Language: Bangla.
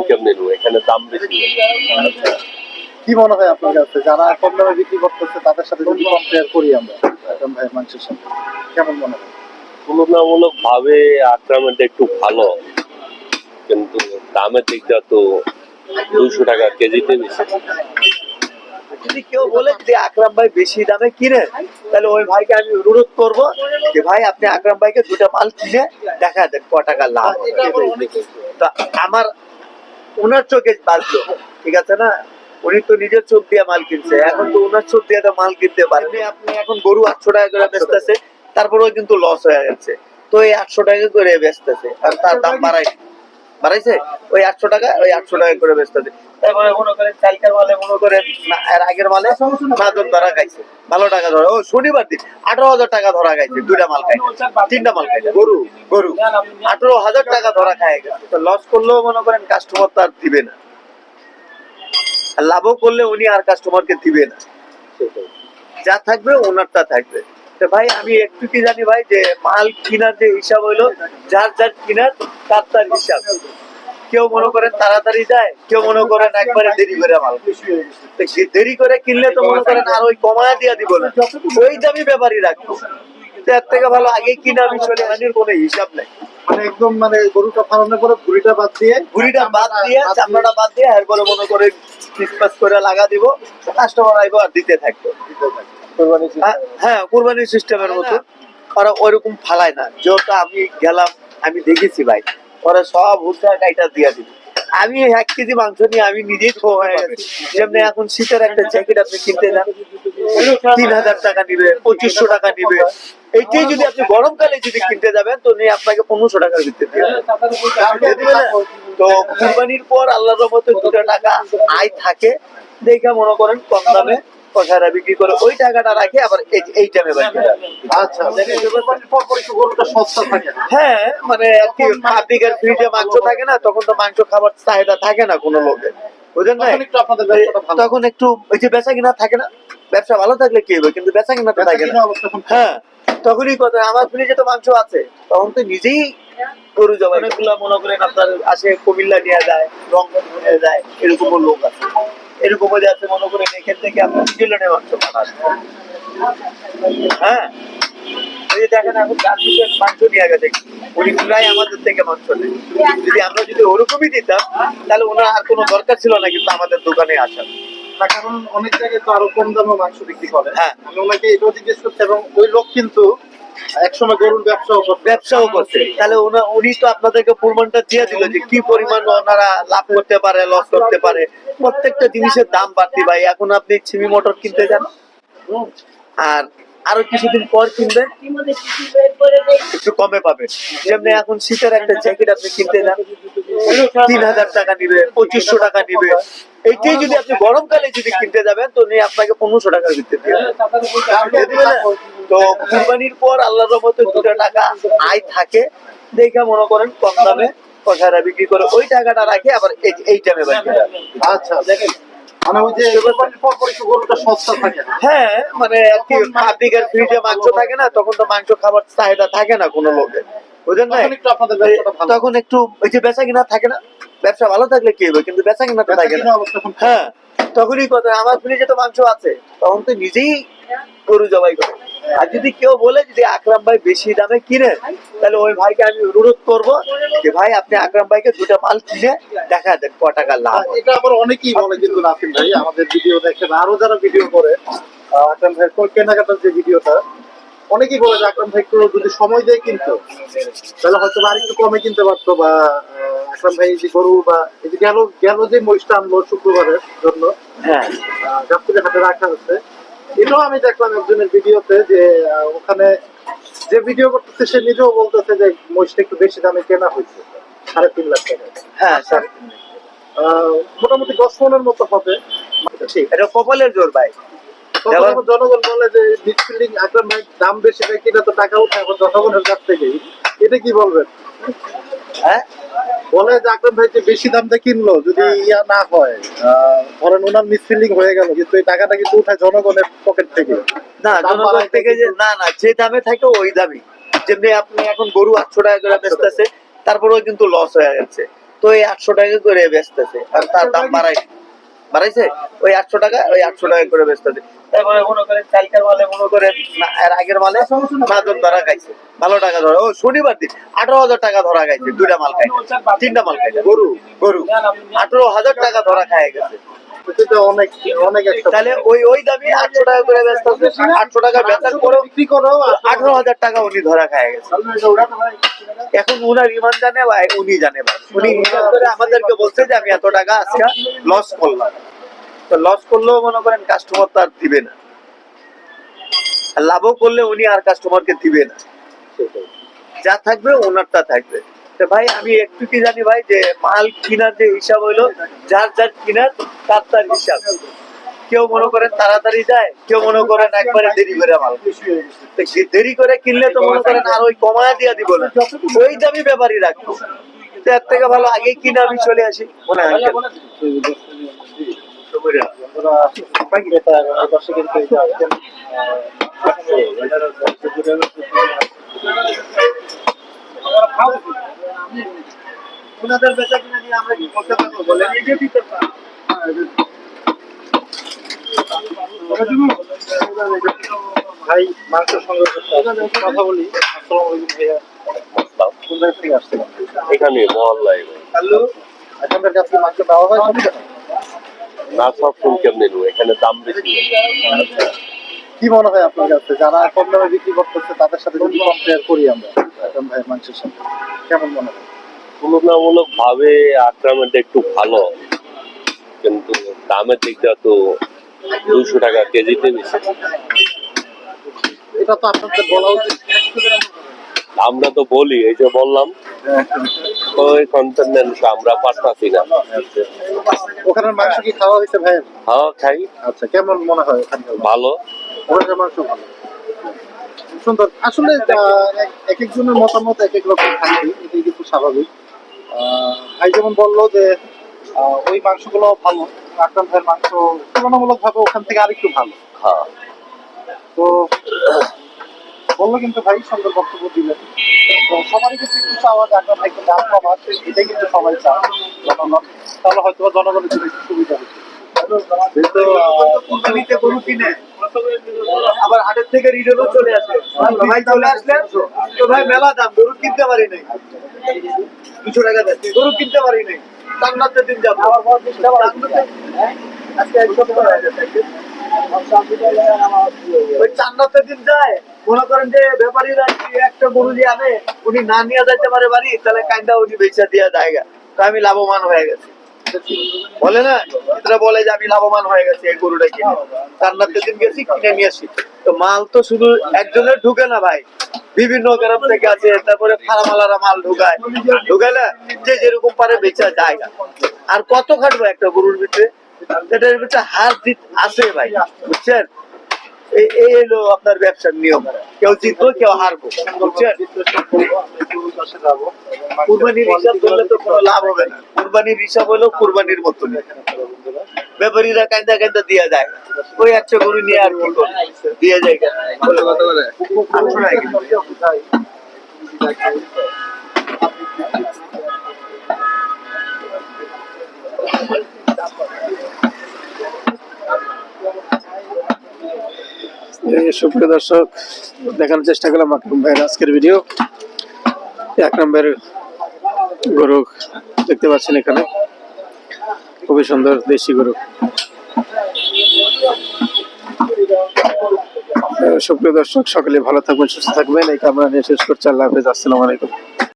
কেমনে নেবো, এখানে দাম বেশি। কি মনে হয় আপনার কাছে যারা কম দামে বিক্রি করতেছে তাদের সাথে যদি কম্পেয়ার করি আমরা আকরাম ভাইয়ের মাংসের সাথে, কেমন মনে হয়? তুলনামূলক ভাবে আকরামেরটা একটু ভালো, কিন্তু দামের দিকটা তো 200 টাকা কেজিতে বেশি। যদি কেউ বলে যে আকরাম ভাই বেশি দামে কিনে, তাহলে ওই ভাইকে আমি অনুরোধ করবো যে ভাই আপনি আকরাম ভাইকে দুটা মাল কিনে দেখা দেন ক টাকা লাভ। তো আমার ওনার চোখে বাঁচলো, ঠিক আছে না, উনি তো নিজের চোখ দিয়ে মাল কিনছে, এখন তো ওনার চোখ দিয়ে তো মাল কিনতে পারেনি। আপনি এখন গরু 800 টাকা করে বেচতেছে, তারপরেও কিন্তু লস হয়ে যাচ্ছে। তো এই 800 টাকা করে বেচতেছে, আর তার দাম বাড়াইছে ওই 800 টাকা, ওই 800 টাকা করে বেচতেছে। তারপরে মনে করেন চালকার মালে মনে করেন এর আগের মালে মাদক ধরা খাইছে, ভালো টাকা ধরা, ও শনিবার দিন 18,000 টাকা ধরা খাইছে, দুইটা মাল খাইছে, তিনটা মাল খাইছে, গরু 18,000 টাকা ধরা খায় গেছে। তো লস করলেও মনে করেন কাস্টমার তো আর দিবে না, আর লাভও করলে উনি আর কাস্টমারকে দিবে না, যা থাকবে ওনারটা থাকবে। তো ভাই আমি একটু কি জানি ভাই, যে মাল কিনার যে হিসাব হইলো যার যার কিনার তার তার হিসাব। কেউ মনে করেন তাড়াতাড়ি যায়, কেউ মনে করেন একবারে দেরি করে মাল। দেরি করে কিনলে তো মনে করেন আর ওই কমায়া দিয়া দিব না, ওই দামি ব্যাপারই রাখবো। এর থেকে ভালো আগে কিনা আমি চলে আনির কোনো হিসাব নাই। মানে একদম মানে গরুটা ফালানোর পরে ভুঁড়িটা বাদ দিয়ে চামড়াটা বাদ দিয়ে এরপরে মনে করে পিস করে লাগা দিব, কাস্টমার আইবো আর দিতে থাকবে। হ্যাঁ, কুরবানির সিস্টেমের মতো ওরা ওইরকম ফালায় না। যেহেতু আমি গেলাম, আমি দেখেছি ভাই, ওরা সব হুঁচা কাইটা দিয়ে দিবে। আমি 1 কেজি মাংস নিয়ে আমি নিজেই থো হয়ে গেছি। যেমনি এখন শীতের একটা জ্যাকেট আপনি কিনতে যান 3,000 টাকা নিবে, 2500 টাকা নিবে। এইটাই যদি আপনি গরমকালে যদি কিনতে যাবেন তো নিয়ে আপনাকে 1500 টাকার ভিতরে দিবে। তো কুরবানির পর আল্লাহর রহমতে 2 টাকা আয় থাকে, দেখে মনে করেন কম দামে কষারা বিক্রি করে ওই টাকাটা রাখে, আবার এই টাইমে বাকি। আচ্ছা, গরুটা সস্তা থাকে। হ্যাঁ, মানে আর কি পাবলিকের ফ্রিজে মাংস থাকে না, তখন তো মাংস খাবার চাহিদা থাকে না কোনো লোকের, বুঝলেন না? তখন একটু ওই যে বেচা কিনা থাকে না, ব্যবসা ভালো থাকলে কি হবে, কিন্তু বেচা কিনা তো থাকে না। হ্যাঁ, তখনই কথা, আমার ফ্রিজে তো মাংস আছে, তখন তো নিজেই গরু জবাই। অনেকগুলা মনে করেন আপনার আসে কুমিল্লা নিয়ে যায়, রংপুর নিয়ে যায়, এরকমও লোক আছে। এরকমও যে আছে মনে করেন এখান থেকে আপনার কিলোনে মাংস পাঠান। হ্যাঁ, এই যে দেখেন এখন গার্মেন্টের মাংস নিয়ে গেছে, উনি প্রায় আমাদের থেকে মাংস নেই। যদি আমরা যদি ওরকমই দিতাম তাহলে ওনার আর কোনো দরকার ছিল না কিন্তু আমাদের দোকানে আসার। না, কারণ অনেক জায়গায় তো আরো কম দামে মাংস বিক্রি করে। হ্যাঁ, আমি ওনাকে এটাও জিজ্ঞেস করছি, এবং ওই লোক কিন্তু একসময় গরুর ব্যবসাও করছে। তাহলে উনি তো আপনাদেরকে প্রমাণটা দিয়ে দিল যে কি পরিমাণ ওনারা লাভ করতে পারে, লস করতে পারে। প্রত্যেকটা জিনিসের দাম বাড়তি ভাই। এখন আপনি ছিমি মোটর কিনতে যান, আর আরো কিছুদিন পর কিনবেন একটু কমে পাবেন। যেমনি এখন শীতের একটা জ্যাকেট আপনি কিনতে যান 3,000 টাকা নিবে, 2500 টাকা নিবে। এইটাই যদি আপনি গরমকালে যদি কিনতে যাবেন তো নিয়ে আপনাকে 1500 টাকার ভিতরে দিবে। তো কুরবানির পর আল্লাহর রহমতে 2 টাকা আয় থাকে, দেখে মনে করেন কম দামে কষারা বিক্রি করে ওই টাকাটা রাখে, আবার এই টাইমে বাকি। আচ্ছা, দেখেন মানে ওই যে গরুটা সস্তা থাকে। হ্যাঁ, মানে আর কি পাবলিকের ফ্রিজে মাংস থাকে না, তখন তো মাংস খাবার চাহিদা থাকে না কোনো লোকের, বুঝলেন না? তখন একটু ওই যে বেচা কিনা থাকে না, ব্যবসা ভালো থাকলে কি হবে, কিন্তু বেচা কিনা তো থাকে না। হ্যাঁ, তখনই কথা, আমার ফ্রিজে তো মাংস আছে, তখন তো নিজেই গরু জবাই করে। আর যদি কেউ বলে যদি আকরাম ভাই বেশি দামে কিনে, তাহলে ওই ভাইকে আমি অনুরোধ করবো যে ভাই আপনি আকরাম ভাইকে দুটা মাল কিনে দেখা দেন ক টাকা লাভ। এটা আবার অনেকেই বলে, কিন্তু নাসিম ভাই আমাদের ভিডিও দেখেন, আরো যারা ভিডিও করে আকরাম ভাই কেনাকাটার যে ভিডিওটা, অনেকেই বলে যে আকরাম ভাই একটু যদি সময় দেয় কিনতো তাহলে হয়তো আর একটু কমে কিনতে পারতো, বা আকরাম ভাই যে গরু বা এই যে গেল যে মহিষটা আনলো শুক্রবারের জন্য, হ্যাঁ, গাবতলী হাটে রাখা হচ্ছে। এটাও আমি দেখলাম একজনের ভিডিওতে, যে ওখানে যে ভিডিও করতেছে সে নিজেও বলতেছে যে মহিষটা একটু বেশি দামে কেনা হয়েছে, 3.5 লাখ টাকা। হ্যাঁ, মোটামুটি 10 মনের মতো হবে। এটা কপালের জোর ভাই। জনগণ বলে যে মিডফিল্ডিং আকরাম ভাই দাম বেশি দেয় কিনা, তো টাকা উঠায় জনগণের কাছ থেকেই, এটা কি বলবেন? হ্যাঁ, বলে যে আকরাম ভাই যে বেশি দাম দিয়ে কিনলো, যদি ইয়া না হয়, ধরেন ওনার মিসফিল্ডিং হয়ে গেল, কিন্তু এই টাকাটা কিন্তু উঠায় জনগণের পকেট থেকে। না, জনগণ থেকে যে না, যে দামে থাকে ওই দামই। যেমনি আপনি এখন গরু 800 টাকা করে বেচতেছে, তারপরেও কিন্তু লস হয়ে যাচ্ছে। তো এই 800 টাকা করে বেচতেছে, আর তার দাম বাড়াইছে ওই 800 টাকা করে বেচতেছে। তারপরে মনে করেন কালকের মালে মনে করেন এর আগের মালে মাদক ধরা খাইছে, ভালো টাকা ধরা, ও শনিবার দিন 18,000 টাকা ধরা খাইছে, 2টা মাল খাইছে, 3টা মাল খাইছে, গরু 18,000 টাকা ধরা খাই গেছে। এটা অনেক অনেক একটা তাহলে ওই দামে 800 টাকা করে বেচতেছে, 800 টাকা বেচার পরেও বিক্রি করো 18,000 টাকা উনি ধরা খায় গেছে। এখন উনার ইমান জানে বা উনি জানে ভাই, উনি হিসাব করে আমাদেরকে বলছে যে আমি এত টাকা আজকে লস করলাম। তো লস করলেও মনে করেন কাস্টমার তো আর দিবে না, আর লাভও করলে উনি আর কাস্টমারকে দিবে না, যা থাকবে ওনারটা থাকবে। তো ভাই আমি একটু কি জানি ভাই, যে মাল কিনার যে হিসাব হইলো যার কিনার তার হিসাব। কেউ মনে করেন তাড়াতাড়ি যায়, কেউ মনে করেন একবারে দেরি করে মাল। তো দেরি করে কিনলে তো মনে করেন আর ওই কমায় দিয়া দিব না, ওই দামি ব্যাপারই রাখবো। তো এর থেকে ভালো আগেই কিনে আমি চলে আসি, মনে হয় ওনাদের বেচা কিনা নিয়ে আমরা কি করতে পারবো বলেন? ভাই মাংস সংগ্রহ করতে আসছি। কথা বলি। আসসালামু আলাইকুম ভাইয়া, কোন জায়গা থেকে আসছেন? এখানে মহল্লায় ভাই। হ্যালো, আপনাদের কাছে মাংস দেওয়া হয় সবসময়? না সব শুন কেমনি নেবো, এখানে দাম বেশি। কি মনে হয় আপনার কাছে, যারা কম দামে বিক্রি করতেছে তাদের সাথে যদি কম্পেয়ার করি আমরা আকরাম ভাইয়ের মাংসের সাথে, কেমন মনে হয়? তুলনামূলক ভাবে আকরামেরটা একটু ভালো, কিন্তু দামের দিকটা তো 200 টাকা কেজিতে বেশি। এটা তো আপনাদের বলা উচিত। আমরা তো বলি, এই যে বললাম ওই কন্টেন্ট আমরা পারতাছি না। ওখানের মাংস কি খাওয়া হয়েছে ভাইয়ের? হ্যাঁ খাই, আচ্ছা, কেমন মনে হয় ওখানকার মাংস? ভালো। ওখানকার মাংস ভালো, সুন্দর। আসলে এক একজনের মতামত এক এক রকম থাকবে, এটাই কিন্তু স্বাভাবিক। ভাই যেমন বললো যে ওই মাংসগুলো ভালো, আকরাম ভাইয়ের মাংস তুলনামূলক ভাবে ওখান থেকে আরেকটু ভালো। হ্যাঁ তো বললো কিন্তু ভাই, সুন্দর বক্তব্য দিলেন। তো সবারই কিন্তু একটু চাওয়া যে আকরাম ভাই একটু দাম কমাচ্ছে, এটাই কিন্তু সবাই চায় জনগণ, তাহলে হয়তো জনগণের জন্য একটু সুবিধা হচ্ছে। যেহেতু কোরবানিতে গরু কিনে আবার হাটের থেকে রিটার্নও চলে আসে, ভাই চলে আসলেন তো ভাই মেলা দাম, গরু কিনতে পারি নাই, 200 টাকা দেন, গরু কিনতে পারি নাই, জান্নাতের দিন যাবো আজকে এক সপ্তাহ হয়ে গেছে। ওই জান্নাতের দিন যায়, মনে করেন যে ব্যাপারীরা একটা গরু যে আনে, উনি না নিয়ে যাইতে পারে বাড়ি, তাহলে কাইন্দা উনি বেচা দিয়া জায়গা, তো আমি লাভবান হয়ে গেছি। বলে না, এরা বলে যে আমি লাভবান হয়ে গেছি এই গরুটা কিনে, জান্নাতের দিন গেছি কিনে নিয়ে আসি। তো মাল তো শুধু একজনের ঢুকে না ভাই, বিভিন্ন গ্রাম থেকে আছে, তারপরে ফার্মালারা মাল ঢুকাইলে যে যেরকম পারে বেচা জায়গা। আর কত খাটবো একটা গরুর ভিতরে, এটার ভিতরে হার জিত আছে ভাই, বুঝছেন? এই হলো আপনার ব্যবসার নিয়ম, কেউ জিতবো কেউ হারবো, বুঝছেন? কুরবানির হিসাব করলে তো কোনো লাভ হবে না, কুরবানির হিসাব হলো কুরবানির মতো, ব্যাপারীরা কান্দা কান্দা দিয়া যায়, ওই একটা গরু নিয়ে আর কি করে দিয়ে যায় বলে কত করে 800 টাকা কিলো। সুপ্রিয় দর্শক, দেখানোর চেষ্টা করলাম আকরাম ভাইয়ের আজকের ভিডিও। আকরাম ভাইয়ের গরু দেখতে পাচ্ছেন এখানে, খুবই সুন্দর দেশি গরু। সুপ্রিয় দর্শক, সকলে ভালো থাকবেন, সুস্থ থাকবেন, এই কামনা নিয়ে শেষ করছি। আল্লাহ হাফেজ, আসসালামু আলাইকুম।